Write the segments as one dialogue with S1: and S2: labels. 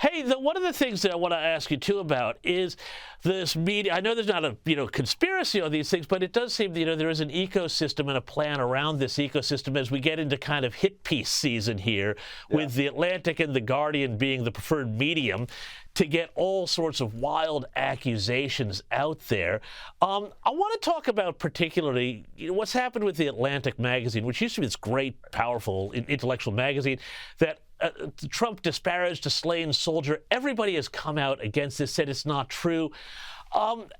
S1: Hey, one of the things that I want to ask you too about is this media. I know there's not a conspiracy on these things, but it does seem that there is an ecosystem and a plan around this ecosystem as we get into kind of hit piece season here, with the Atlantic and the Guardian being the preferred medium to get all sorts of wild accusations out there. I want to talk about particularly what's happened with the Atlantic magazine, which used to be this great, powerful, intellectual magazine that Trump disparaged a slain soldier. Everybody has come out against this, said it's not true.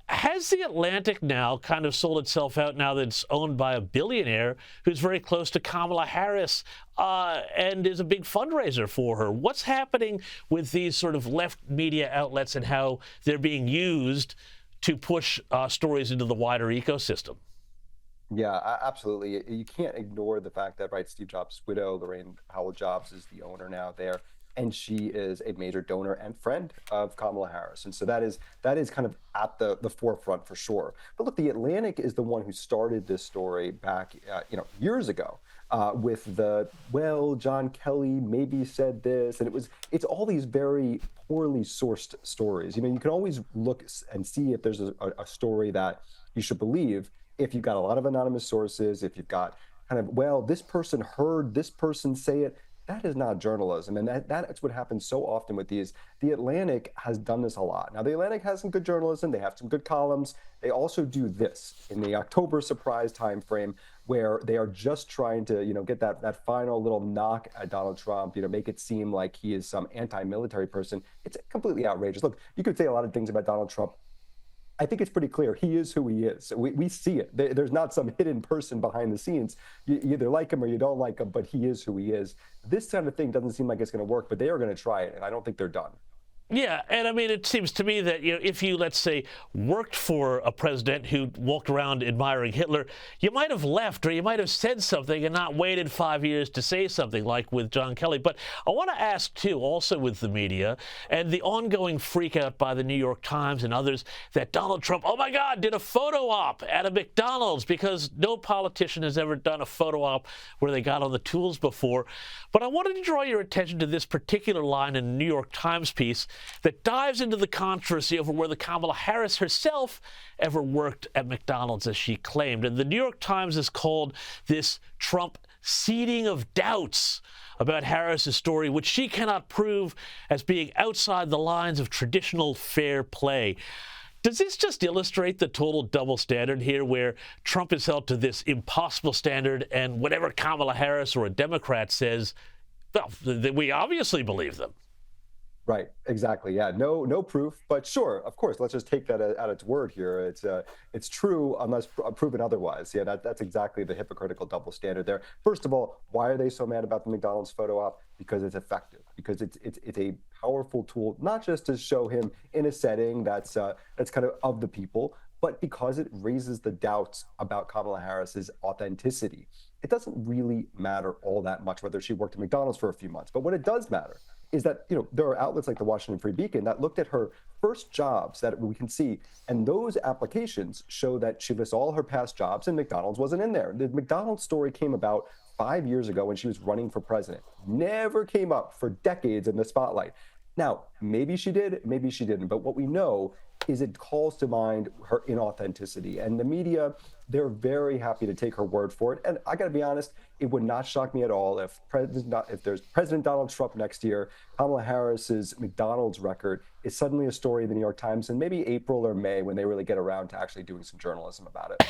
S1: Has the Atlantic now kind of sold itself out now that it's owned by a billionaire who's very close to Kamala Harris and is a big fundraiser for her? What's happening with these sort of left media outlets and how they're being used to push stories into the wider ecosystem?
S2: Yeah, absolutely. You can't ignore the fact that, right, Steve Jobs' widow, Lorraine Howell Jobs, is the owner now there, and she is a major donor and friend of Kamala Harris. And so that is kind of at the forefront for sure. But look, the Atlantic is the one who started this story back, years ago. With John Kelly maybe said this, and it's all these very poorly sourced stories. You can always look and see if there's a story that you should believe if you've got a lot of anonymous sources, if you've got kind of, this person heard this person say it. That is not journalism, and that's what happens so often with these. The Atlantic has done this a lot. Now, the Atlantic has some good journalism. They have some good columns. They also do this in the October surprise timeframe, where they are just trying to, get that final little knock at Donald Trump, make it seem like he is some anti-military person. It's completely outrageous. Look, you could say a lot of things about Donald Trump. I think it's pretty clear. He is who he is. We see it. There's not some hidden person behind the scenes. You either like him or you don't like him, but he is who he is. This kind of thing doesn't seem like it's going to work, but they are going to try it, and I don't think they're done.
S1: Yeah, and I mean, it seems to me that if you, let's say, worked for a president who walked around admiring Hitler, you might have left or you might have said something and not waited 5 years to say something, like with John Kelly. But I want to ask, too, also with the media and the ongoing freak out by the New York Times and others that Donald Trump, oh my God, did a photo op at a McDonald's, because no politician has ever done a photo op where they got on the tools before. But I wanted to draw your attention to this particular line in a New York Times piece that dives into the controversy over whether Kamala Harris herself ever worked at McDonald's, as she claimed. And the New York Times has called this Trump seeding of doubts about Harris's story, which she cannot prove as being outside the lines of traditional fair play. Does this just illustrate the total double standard here, where Trump is held to this impossible standard, and whatever Kamala Harris or a Democrat says, well, we obviously believe them?
S2: Right, exactly. Yeah, no proof, but sure, of course, let's just take that at its word here. It's true unless proven otherwise. Yeah, that's exactly the hypocritical double standard there. First of all, why are they so mad about the McDonald's photo op? Because it's effective. Because it's a powerful tool, not just to show him in a setting that's kind of the people, but because it raises the doubts about Kamala Harris's authenticity. It doesn't really matter all that much whether she worked at McDonald's for a few months, but what it does matter is that there are outlets like the Washington Free Beacon that looked at her first jobs that we can see, and those applications show that she lists all her past jobs, and McDonald's wasn't in there. The McDonald's story came about 5 years ago when she was running for president. Never came up for decades in the spotlight. Now, maybe she did, maybe she didn't, but what we know is it calls to mind her inauthenticity. And the media, they're very happy to take her word for it. And I got to be honest, it would not shock me at all if there's President Donald Trump next year, Kamala Harris's McDonald's record is suddenly a story in the New York Times in maybe April or May, when they really get around to actually doing some journalism about it.